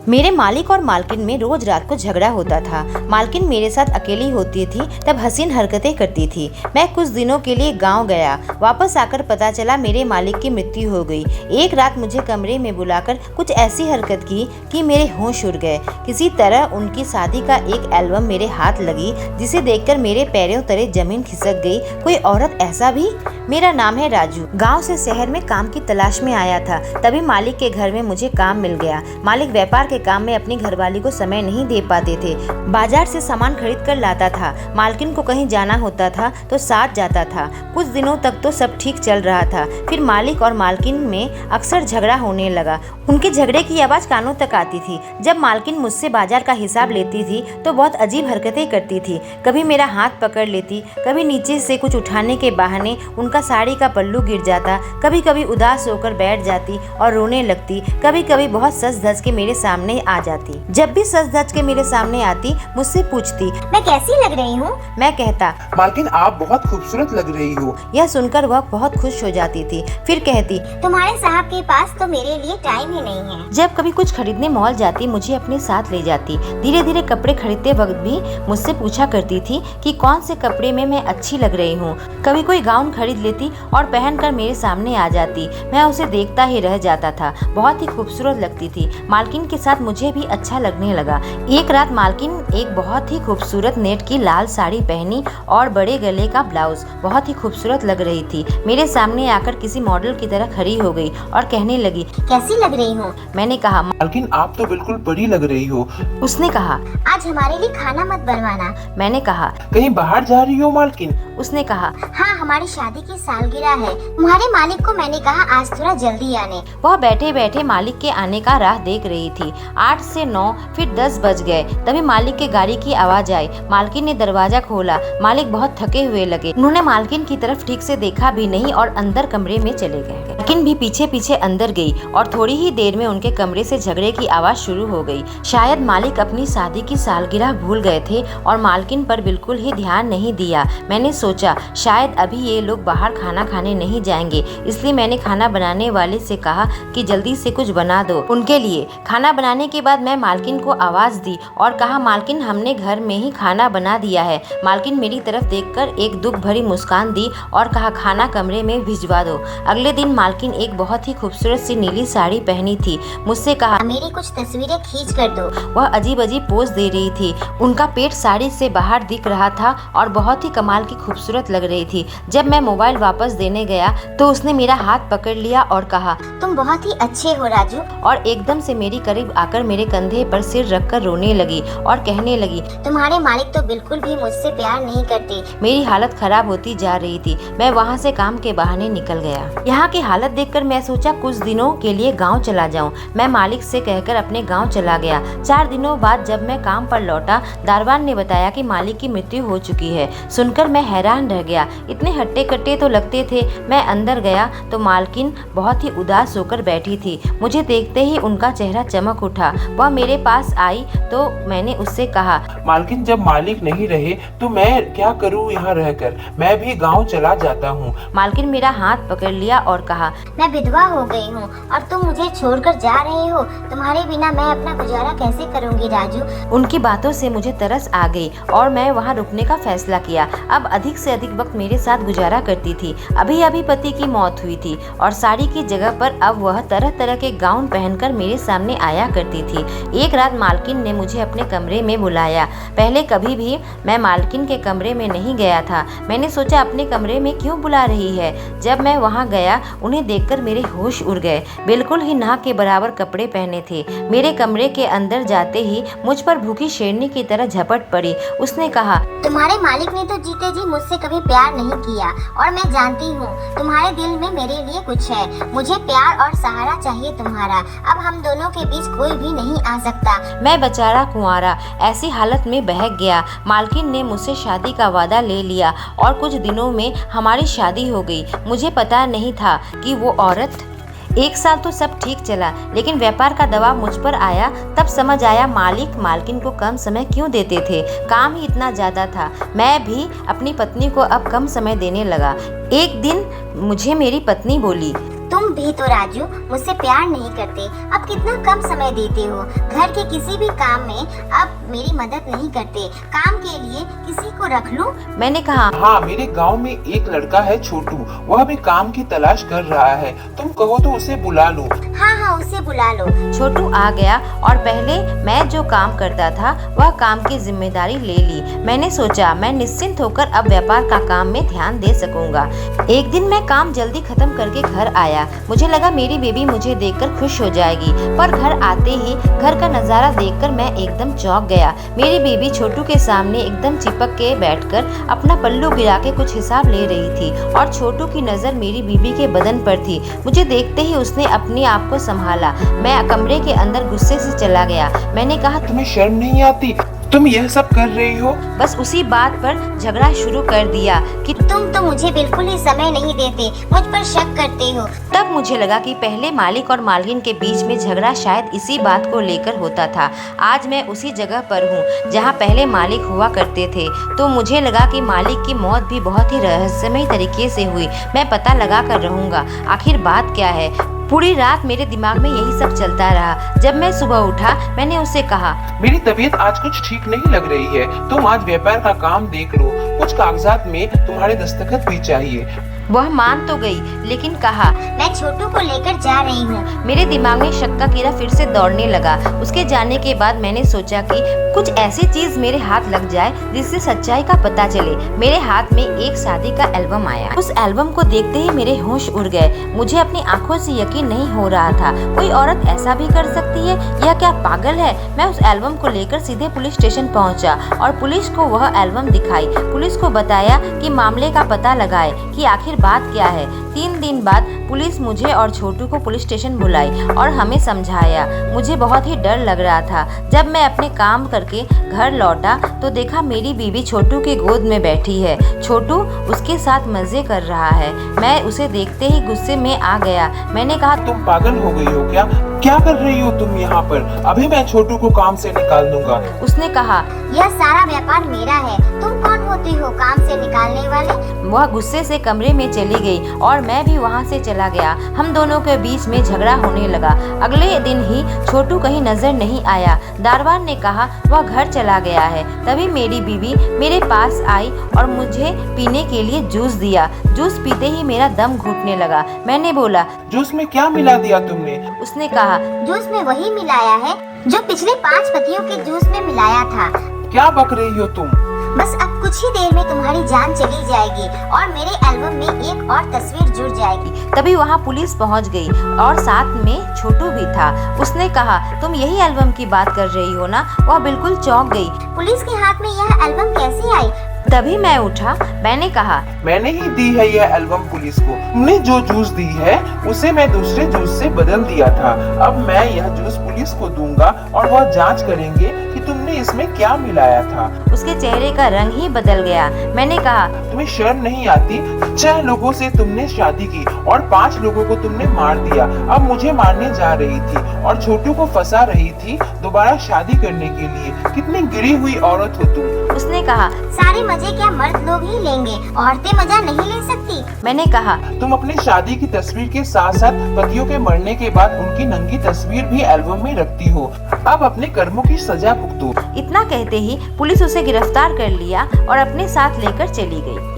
मेरे मालिक और मालकिन में रोज रात को झगड़ा होता था। मालकिन मेरे साथ अकेली होती थी तब हसीन हरकतें करती थी। मैं कुछ दिनों के लिए गांव गया। वापस आकर पता चला मेरे मालिक की मृत्यु हो गई। एक रात मुझे कमरे में बुलाकर कुछ ऐसी हरकत की कि मेरे होश उड़ गए। किसी तरह उनकी शादी का एक एल्बम मेरे हाथ लगी, जिसे देखकर मेरे पैरों तले जमीन खिसक गई। कोई औरत ऐसा भी? मेरा नाम है राजू। गांव से शहर में काम की तलाश में आया था, तभी मालिक के घर में मुझे काम मिल गया। मालिक व्यापार के काम में अपनी घरवाली को समय नहीं दे पाते थे। बाजार से सामान खरीद कर लाता था। मालकिन को कहीं जाना होता था तो साथ जाता था। कुछ दिनों तक तो सब ठीक चल रहा था। फिर मालिक और मालकिन में अक्सर झगड़ा होने लगा। उनके झगड़े की आवाज कानों तक आती थी। जब मालकिन मुझसे बाजार का हिसाब लेती थी तो बहुत अजीब हरकतें करती थी। कभी मेरा हाथ पकड़ लेती, कभी नीचे से कुछ उठाने के बहाने उनका साड़ी का पल्लू गिर जाता, कभी कभी उदास होकर बैठ जाती और रोने लगती, कभी कभी बहुत सज धज के मेरे सामने आ जाती। जब भी सज धज के मेरे सामने आती मुझसे पूछती, मैं कैसी लग रही हूँ? मैं कहता, मालकिन आप बहुत खूबसूरत लग रही हो। यह सुनकर वह बहुत खुश हो जाती थी। फिर कहती, तुम्हारे साहब के पास तो मेरे लिए टाइम ही नहीं है। जब कभी कुछ खरीदने मॉल जाती मुझे अपने साथ ले जाती। धीरे धीरे कपड़े खरीदते वक्त भी मुझसे पूछा करती थी कि कौन से कपड़े में मैं अच्छी लग रही हूँ। कभी कोई गाउन खरीद लेती और पहनकर मेरे सामने आ जाती। मैं उसे देखता ही रह जाता था। बहुत ही खूबसूरत लगती थी। मालकिन के साथ मुझे भी अच्छा लगने लगा। एक रात मालकिन एक बहुत ही खूबसूरत नेट की लाल साड़ी पहनी और बड़े गले का ब्लाउज, बहुत ही खूबसूरत लग रही थी। मेरे सामने आकर किसी मॉडल की तरह खड़ी हो गई और कहने लगी, कैसी लग रही हूँ? मैंने कहा, मालकिन आप तो बिल्कुल परी लग रही हो। उसने कहा, आज हमारे लिए खाना मत बनवाना। मैंने कहा, कहीं बाहर जा रही हो मालकिन? उसने कहा, हाँ, हमारी शादी की सालगिरह है। तुम्हारे मालिक को मैंने कहा आज थोड़ा जल्दी आने। वह बैठे बैठे मालिक के आने का राह देख रही थी। 8 से 9 फिर 10 बज गए। तभी मालिक के गाड़ी की आवाज आई। मालकिन ने दरवाजा खोला। मालिक बहुत थके हुए लगे। उन्होंने मालकिन की तरफ ठीक से देखा भी नहीं और अंदर कमरे में चले गए। मालकिन भी पीछे पीछे अंदर गई और थोड़ी ही देर में उनके कमरे से झगड़े की आवाज शुरू हो गई। शायद मालिक अपनी शादी की सालगिरह भूल गए थे और मालकिन पर बिल्कुल ही ध्यान नहीं दिया। मैंने सोचा शायद अभी ये लोग बाहर खाना खाने नहीं जाएंगे, इसलिए मैंने खाना बनाने वाले से कहा कि जल्दी से कुछ बना दो उनके लिए। खाना बनाने के बाद मैं मालकिन को आवाज दी और कहा, मालकिन हमने घर में ही खाना बना दिया है। मालकिन मेरी तरफ देखकर एक दुख भरी मुस्कान दी और कहा, खाना कमरे में भिजवा दो। अगले दिन मालकिन एक बहुत ही खूबसूरत सी नीली साड़ी पहनी थी। मुझसे कहा, मेरी कुछ तस्वीरें खींच कर दो। वह अजीब अजीब पोज दे रही थी। उनका पेट साड़ी से बाहर दिख रहा था और बहुत ही कमाल की खूबसूरत लग रही थी। जब मैं मोबाइल वापस देने गया तो उसने मेरा हाथ पकड़ लिया और कहा, तुम बहुत ही अच्छे हो राजू। और एकदम से मेरी करीब आकर मेरे कंधे पर सिर रखकर रोने लगी और कहने लगी, तुम्हारे मालिक तो बिल्कुल भी मुझसे प्यार नहीं करते। मेरी हालत खराब होती जा रही थी। मैं वहाँ से काम के बहाने निकल गया। यहाँ की हालत देखकर मैं सोचा कुछ दिनों के लिए गाँव चला जाऊँ। मैं मालिक से कहकर अपने गाँव चला गया। 4 दिनों बाद जब मैं काम पर लौटा, दारवान ने बताया कि मालिक की मृत्यु हो चुकी है। सुनकर मैं हैरान रह गया। इतने हट्टे कट्टे तो लगते थे। मैं अंदर गया तो मालकिन बहुत ही उदास होकर बैठी थी। मुझे देखते ही उनका चेहरा चमक उठा। वह मेरे पास आई तो मैंने उससे कहा, मालकिन जब मालिक नहीं रहे तो मैं क्या करूं यहाँ रहकर? मैं भी गांव चला जाता हूँ। मालकिन मेरा हाथ पकड़ लिया और कहा, मैं विधवा हो गई हूँ और तुम मुझे छोड़कर जा रहे हो। तुम्हारे बिना मैं अपना गुजारा कैसे करूँगी राजू? उनकी बातों से मुझे तरस आ गई और मैं वहाँ रुकने का फैसला किया। अब अधिक से अधिक वक्त मेरे साथ गुजारा करती थी। अभी अभी पति की मौत हुई थी और साड़ी की जगह पर अब वह तरह तरह के गाउन पहनकर मेरे सामने आया करती थी। एक रात मालकिन ने मुझे अपने कमरे में बुलाया। पहले कभी भी मैं मालकिन के कमरे में नहीं गया था। मैंने सोचा अपने कमरे में क्यों बुला रही है। जब मैं वहाँ गया उन्हें देखकर मेरे होश उड़ गए। बिल्कुल ही नाक के बराबर कपड़े पहने थे। मेरे कमरे के अंदर जाते ही मुझ पर भूखी शेरनी की तरह झपट पड़ी। उसने कहा, तुम्हारे मालिक ने तो जीते जी मुझसे कभी प्यार नहीं किया और मैं जानती हूँ तुम्हारे दिल में मेरे लिए कुछ है। मुझे प्यार और सहारा चाहिए तुम्हारा। अब हम दोनों के बीच कोई भी नहीं आ सकता। मैं बेचारा कुंवारा ऐसी हालत में बहक गया। मालकिन ने मुझसे शादी का वादा ले लिया और कुछ दिनों में हमारी शादी हो गई। मुझे पता नहीं था कि वो औरत। 1 साल तो सब ठीक चला, लेकिन व्यापार का दबाव मुझ पर आया। तब समझ आया मालिक मालकिन को कम समय क्यों देते थे। काम ही इतना ज़्यादा था। मैं भी अपनी पत्नी को अब कम समय देने लगा। एक दिन मुझे मेरी पत्नी बोली, तुम भी तो राजू मुझसे प्यार नहीं करते। अब कितना कम समय देते हो। घर के किसी भी काम में अब मेरी मदद नहीं करते। काम के लिए किसी को रख लूं? मैंने कहा, हाँ, मेरे गांव में एक लड़का है छोटू, वह भी काम की तलाश कर रहा है। तुम कहो तो उसे बुला लो। हाँ, उसे बुला लो। छोटू आ गया और पहले मैं जो काम करता था वह काम की जिम्मेदारी ले ली। मैंने सोचा मैं निश्चिंत होकर अब व्यापार का काम में ध्यान दे सकूंगा। एक दिन मैं काम जल्दी खत्म करके घर आया। मुझे लगा मेरी बेबी मुझे देखकर खुश हो जाएगी, पर घर आते ही घर का नजारा देखकर मैं एकदम चौंक गया। मेरी बेबी छोटू के सामने एकदम चिपक के बैठकर अपना पल्लू गिरा के कुछ हिसाब ले रही थी और छोटू की नजर मेरी बीबी के बदन पर थी। मुझे देखते ही उसने अपने आप को संभाला। मैं कमरे के अंदर गुस्से से चला गया। मैंने कहा, तुम्हें शर्म नहीं आती? तुम यह सब कर रही हो? बस उसी बात पर झगड़ा शुरू कर दिया कि तुम तो मुझे बिल्कुल ही समय नहीं देते, मुझ पर शक करते हो। तब मुझे लगा कि पहले मालिक और मालकिन के बीच में झगड़ा शायद इसी बात को लेकर होता था। आज मैं उसी जगह पर हूँ जहाँ पहले मालिक हुआ करते थे। तो मुझे लगा कि मालिक की मौत भी बहुत ही रहस्यमय तरीके से हुई। मैं पता लगा कर रहूँगा आखिर बात क्या है। पूरी रात मेरे दिमाग में यही सब चलता रहा। जब मैं सुबह उठा मैंने उससे कहा, मेरी तबीयत आज कुछ ठीक नहीं लग रही है। तुम आज व्यापार का काम देख लो। कुछ कागजात में तुम्हारे दस्तखत भी चाहिए। वह मान तो गई लेकिन कहा, मैं छोटू को लेकर जा रही हूँ। मेरे दिमाग में शक का कीड़ा फिर से दौड़ने लगा। उसके जाने के बाद मैंने सोचा कि कुछ ऐसी चीज मेरे हाथ लग जाए जिससे सच्चाई का पता चले। मेरे हाथ में एक शादी का एल्बम आया। उस एल्बम को देखते ही मेरे होश उड़ गए। मुझे अपनी आंखों से यकीन नहीं हो रहा था। कोई औरत ऐसा भी कर सकती है? यह क्या पागल है? मैं उस एल्बम को लेकर सीधे पुलिस स्टेशन पहुंचा और पुलिस को वह एल्बम दिखाई। पुलिस को बताया कि मामले का पता लगाए कि आखिर बात क्या है। 3 दिन बाद पुलिस मुझे और छोटू को पुलिस स्टेशन बुलाई और हमें समझाया। मुझे बहुत ही डर लग रहा था। जब मैं अपने काम करके घर लौटा तो देखा मेरी बीवी छोटू के गोद में बैठी है। छोटू उसके साथ मजे कर रहा है। मैं उसे देखते ही गुस्से में आ गया। मैंने कहा, तुम पागल हो गई हो क्या? क्या कर रही हो तुम यहाँ पर? अभी मैं छोटू को काम से निकाल दूंगा। उसने कहा, यह सारा व्यापार मेरा है। तुम कौन होते हो काम से निकालने वाले? वह गुस्से से कमरे में चली गई और मैं भी वहाँ से चला गया। हम दोनों के बीच में झगड़ा होने लगा। अगले दिन ही छोटू कहीं नजर नहीं आया। दारवान ने कहा वह घर चला गया है। तभी मेरी बीवी मेरे पास आई और मुझे पीने के लिए जूस दिया। जूस पीते ही मेरा दम घुटने लगा। मैंने बोला, जूस में क्या मिला दिया तुमने? उसने कहा, जूस में वही मिलाया है जो पिछले 5 पतियों के जूस में मिलाया था। क्या बक रही हो तुम? बस अब कुछ ही देर में तुम्हारी जान चली जाएगी और मेरे एल्बम में एक और तस्वीर जुड़ जाएगी। तभी वहाँ पुलिस पहुँच गई और साथ में छोटू भी था। उसने कहा, तुम यही एल्बम की बात कर रही हो ना? वह बिल्कुल चौंक गई। पुलिस के हाथ में यह एल्बम कैसे आई? तभी मैं उठा। मैंने कहा, मैंने ही दी है यह एल्बम पुलिस को। तुमने जो जूस दी है उसे मैं दूसरे जूस से बदल दिया था। अब मैं यह जूस पुलिस को दूंगा और वह जांच करेंगे कि तुमने इसमें क्या मिलाया था। उसके चेहरे का रंग ही बदल गया। मैंने कहा, तुम्हें शर्म नहीं आती? 6 लोगों से तुमने शादी की और 5 लोगों को तुमने मार दिया। अब मुझे मारने जा रही थी और छोटू को फंसा रही थी दोबारा शादी करने के लिए। कितनी गिरी हुई औरत हो तुम। उसने कहा, सारे मजे क्या मर्द लोग ही लेंगे? औरतें मजा नहीं ले सकती? मैंने कहा, तुम अपनी शादी की तस्वीर के साथ साथ पतियों के मरने के बाद उनकी नंगी तस्वीर भी एल्बम में रखती हो। अब अपने कर्मों की सजा भुगतो। इतना कहते ही पुलिस उसे गिरफ्तार कर लिया और अपने साथ लेकर चली गई।